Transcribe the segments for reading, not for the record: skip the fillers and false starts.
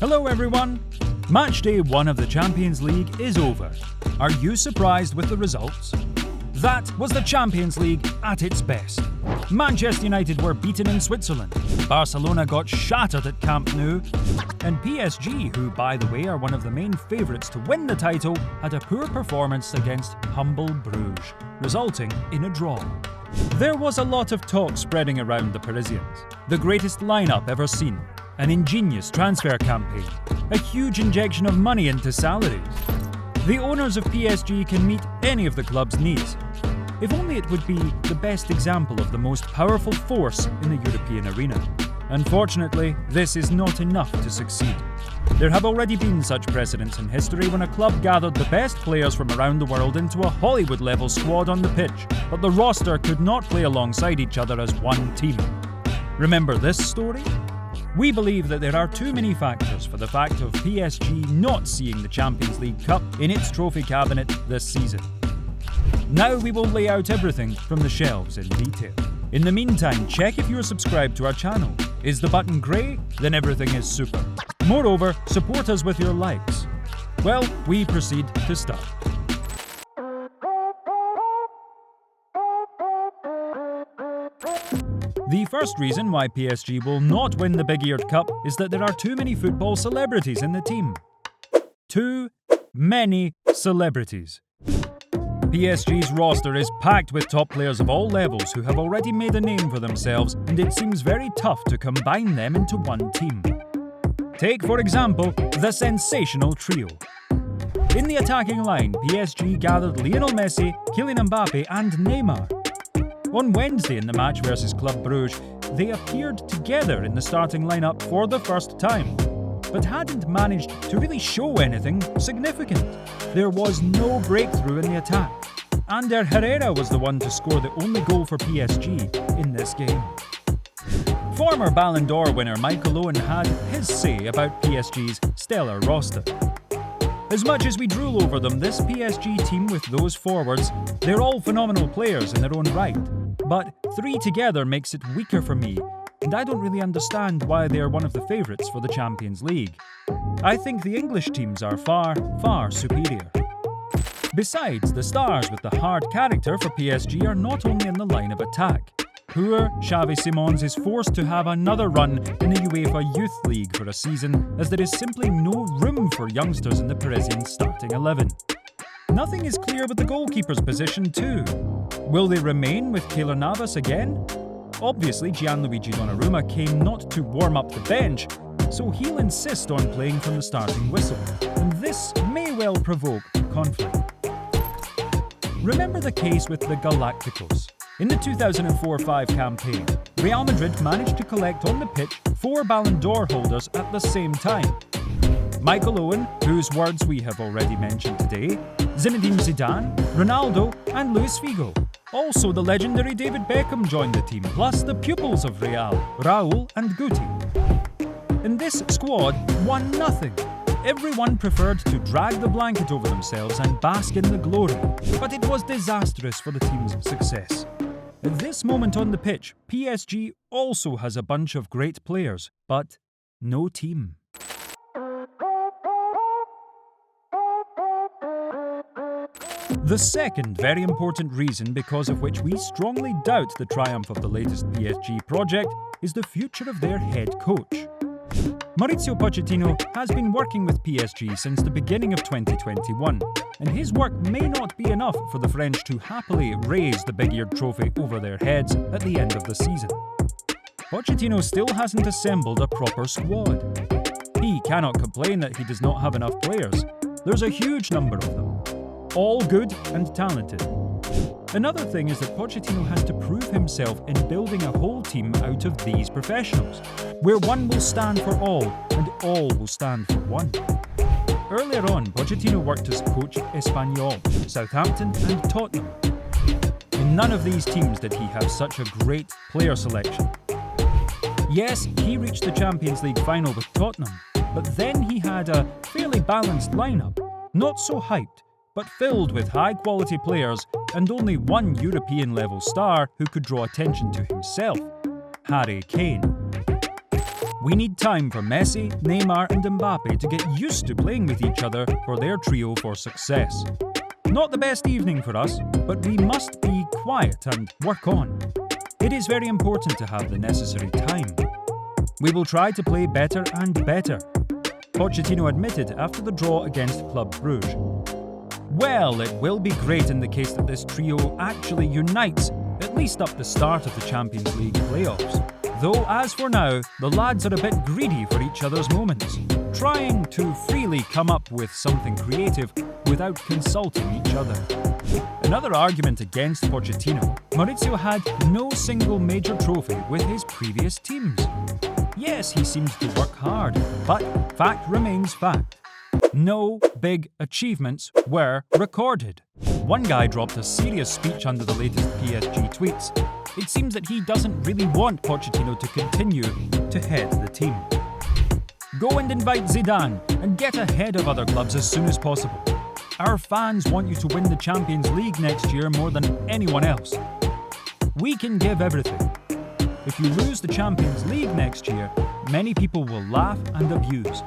Hello everyone! Matchday 1 of the Champions League is over. Are you surprised with the results? That was the Champions League at its best. Manchester United were beaten in Switzerland, Barcelona got shattered at Camp Nou, and PSG, who by the way are one of the main favourites to win the title, had a poor performance against humble Brugge, resulting in a draw. There was a lot of talk spreading around the Parisians. The greatest lineup ever seen, an ingenious transfer campaign, a huge injection of money into salaries. The owners of PSG can meet any of the club's needs. If only it would be the best example of the most powerful force in the European arena. Unfortunately, this is not enough to succeed. There have already been such precedents in history when a club gathered the best players from around the world into a Hollywood-level squad on the pitch, but the roster could not play alongside each other as one team. Remember this story? We believe that there are too many factors for the fact of PSG not seeing the Champions League Cup in its trophy cabinet this season. Now we will lay out everything from the shelves in detail. In the meantime, check if you are subscribed to our channel. Is the button grey? Then everything is super. Moreover, support us with your likes. Well, we proceed to start. The first reason why PSG will not win the big-eared cup is that there are too many football celebrities in the team. Too many celebrities. PSG's roster is packed with top players of all levels who have already made a name for themselves, and it seems very tough to combine them into one team. Take, for example, the sensational trio. In the attacking line, PSG gathered Lionel Messi, Kylian Mbappe and Neymar. On Wednesday in the match versus Club Brugge, they appeared together in the starting lineup for the first time, but hadn't managed to really show anything significant. There was no breakthrough in the attack. Ander Herrera was the one to score the only goal for PSG in this game. Former Ballon d'Or winner Michael Owen had his say about PSG's stellar roster. As much as we drool over them, this PSG team with those forwards, they're all phenomenal players in their own right. But three together makes it weaker for me, and I don't really understand why they are one of the favourites for the Champions League. I think the English teams are far, far superior. Besides, the stars with the hard character for PSG are not only in the line of attack. Poor Xavi Simons is forced to have another run in the UEFA Youth League for a season, as there is simply no room for youngsters in the Parisian starting 11. Nothing is clear with the goalkeeper's position too. Will they remain with Keylor Navas again? Obviously, Gianluigi Donnarumma came not to warm up the bench, so he'll insist on playing from the starting whistle, and this may well provoke conflict. Remember the case with the Galacticos. In the 2004-05 campaign, Real Madrid managed to collect on the pitch 4 Ballon d'Or holders at the same time. Michael Owen, whose words we have already mentioned today, Zinedine Zidane, Ronaldo and Luis Figo. Also the legendary David Beckham joined the team, plus the pupils of Real, Raul and Guti. And this squad won nothing. Everyone preferred to drag the blanket over themselves and bask in the glory, but it was disastrous for the team's success. At this moment on the pitch, PSG also has a bunch of great players, but no team. The second very important reason because of which we strongly doubt the triumph of the latest PSG project is the future of their head coach. Mauricio Pochettino has been working with PSG since the beginning of 2021, and his work may not be enough for the French to happily raise the big-eared trophy over their heads at the end of the season. Pochettino still hasn't assembled a proper squad. He cannot complain that he does not have enough players. There's a huge number of them, all good and talented. Another thing is that Pochettino has to prove himself in building a whole team out of these professionals, where one will stand for all and all will stand for one. Earlier on, Pochettino worked as coach at Espanyol, Southampton and Tottenham. In none of these teams did he have such a great player selection. Yes, he reached the Champions League final with Tottenham, but then he had a fairly balanced lineup, not so hyped, but filled with high-quality players and only one European-level star who could draw attention to himself, Harry Kane. We need time for Messi, Neymar and Mbappe to get used to playing with each other for their trio for success. Not the best evening for us, but we must be quiet and work on. It is very important to have the necessary time. We will try to play better and better, Pochettino admitted after the draw against Club Brugge. Well, it will be great in the case that this trio actually unites, at least up the start of the Champions League playoffs. Though, as for now, the lads are a bit greedy for each other's moments, trying to freely come up with something creative without consulting each other. Another argument against Pochettino, Maurizio had no single major trophy with his previous teams. Yes, he seems to work hard, but fact remains fact. No big achievements were recorded. One guy dropped a serious speech under the latest PSG tweets. It seems that he doesn't really want Pochettino to continue to head the team. Go and invite Zidane and get ahead of other clubs as soon as possible. Our fans want you to win the Champions League next year more than anyone else. We can give everything. If you lose the Champions League next year, many people will laugh and abuse.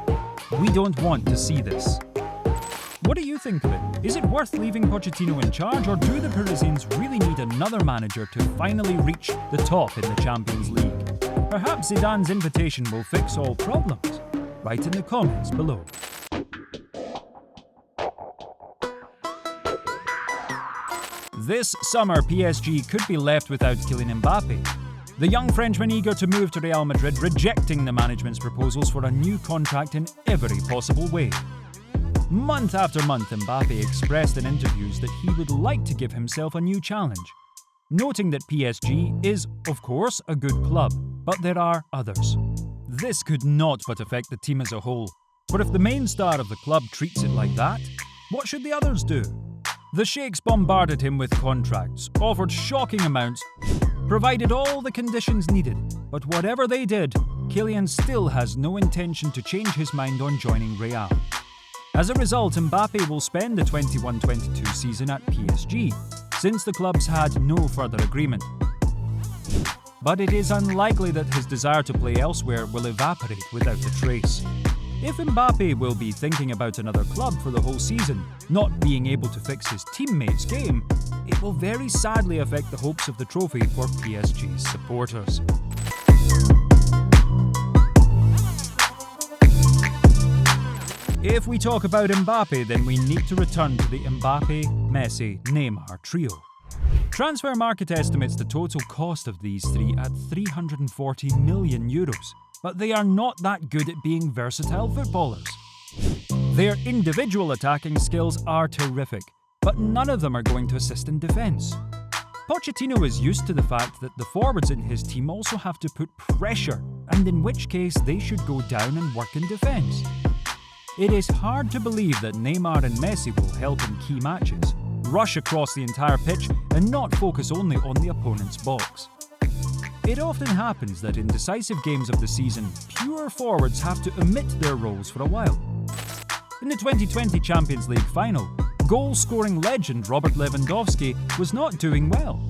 We don't want to see this. What do you think of it? Is it worth leaving Pochettino in charge, or do the Parisians really need another manager to finally reach the top in the Champions League? Perhaps Zidane's invitation will fix all problems. Write in the comments below. This summer, PSG could be left without Kylian Mbappe. The young Frenchman eager to move to Real Madrid, rejecting the management's proposals for a new contract in every possible way. Month after month, Mbappe expressed in interviews that he would like to give himself a new challenge, noting that PSG is, of course, a good club, but there are others. This could not but affect the team as a whole, for if the main star of the club treats it like that, what should the others do? The Sheikhs bombarded him with contracts, offered shocking amounts, provided all the conditions needed, but whatever they did, Kylian still has no intention to change his mind on joining Real. As a result, Mbappe will spend the 21-22 season at PSG, since the clubs had no further agreement. But it is unlikely that his desire to play elsewhere will evaporate without a trace. If Mbappe will be thinking about another club for the whole season, not being able to fix his teammates' game, it will very sadly affect the hopes of the trophy for PSG's supporters. If we talk about Mbappe, then we need to return to the Mbappe, Messi, Neymar trio. Transfer Market estimates the total cost of these three at €340 million, but they are not that good at being versatile footballers. Their individual attacking skills are terrific, but none of them are going to assist in defence. Pochettino is used to the fact that the forwards in his team also have to put pressure, and in which case they should go down and work in defence. It is hard to believe that Neymar and Messi will help in key matches, rush across the entire pitch and not focus only on the opponent's box. It often happens that in decisive games of the season, pure forwards have to omit their roles for a while. In the 2020 Champions League final, goal-scoring legend Robert Lewandowski was not doing well,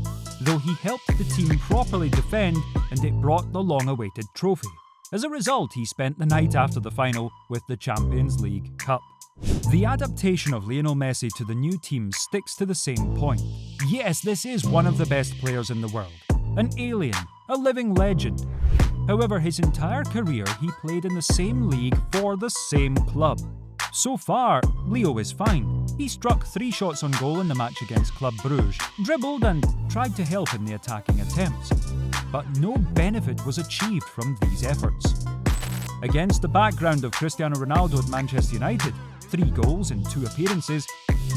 though he helped the team properly defend and it brought the long-awaited trophy. As a result, he spent the night after the final with the Champions League Cup. The adaptation of Lionel Messi to the new team sticks to the same point. Yes, this is one of the best players in the world. An alien, a living legend. However, his entire career he played in the same league for the same club. So far, Leo is fine. He struck 3 shots on goal in the match against Club Brugge, dribbled and tried to help in the attacking attempts. But no benefit was achieved from these efforts. Against the background of Cristiano Ronaldo at Manchester United, 3 goals in 2 appearances,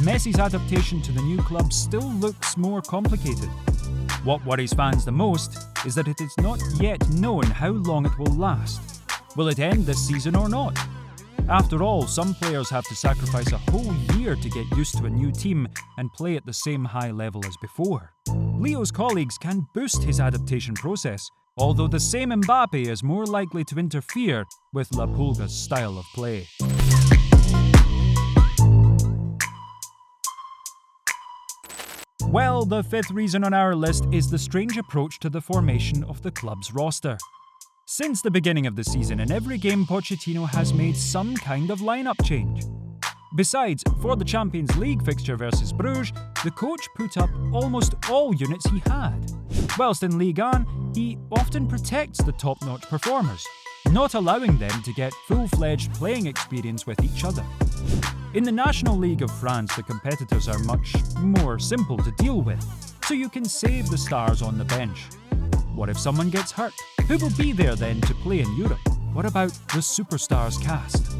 Messi's adaptation to the new club still looks more complicated. What worries fans the most is that it is not yet known how long it will last. Will it end this season or not? After all, some players have to sacrifice a whole year to get used to a new team and play at the same high level as before. Leo's colleagues can boost his adaptation process, although the same Mbappe is more likely to interfere with La Pulga's style of play. Well, the 5th reason on our list is the strange approach to the formation of the club's roster. Since the beginning of the season, in every game Pochettino has made some kind of lineup change. Besides, for the Champions League fixture versus Brugge, the coach put up almost all units he had. Whilst in Ligue 1, he often protects the top-notch performers, not allowing them to get full-fledged playing experience with each other. In the National League of France, the competitors are much more simple to deal with, so you can save the stars on the bench. What if someone gets hurt? Who will be there then to play in Europe? What about the superstars cast?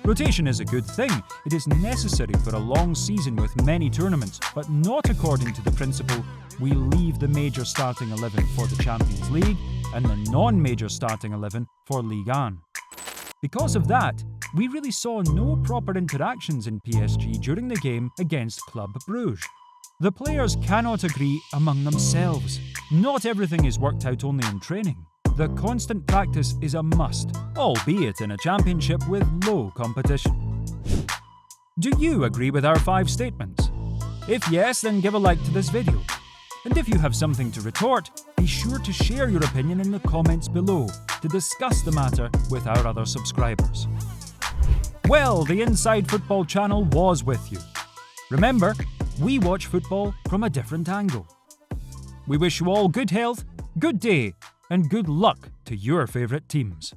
Rotation is a good thing. It is necessary for a long season with many tournaments, but not according to the principle we leave the major starting 11 for the Champions League and the non-major starting 11 for Ligue 1. Because of that, we really saw no proper interactions in PSG during the game against Club Brugge. The players cannot agree among themselves. Not everything is worked out only in training. The constant practice is a must, albeit in a championship with low competition. Do you agree with our 5 statements? If yes, then give a like to this video. And if you have something to retort, be sure to share your opinion in the comments below to discuss the matter with our other subscribers. Well, the Inside Football channel was with you. Remember, we watch football from a different angle. We wish you all good health, good day, and good luck to your favourite teams.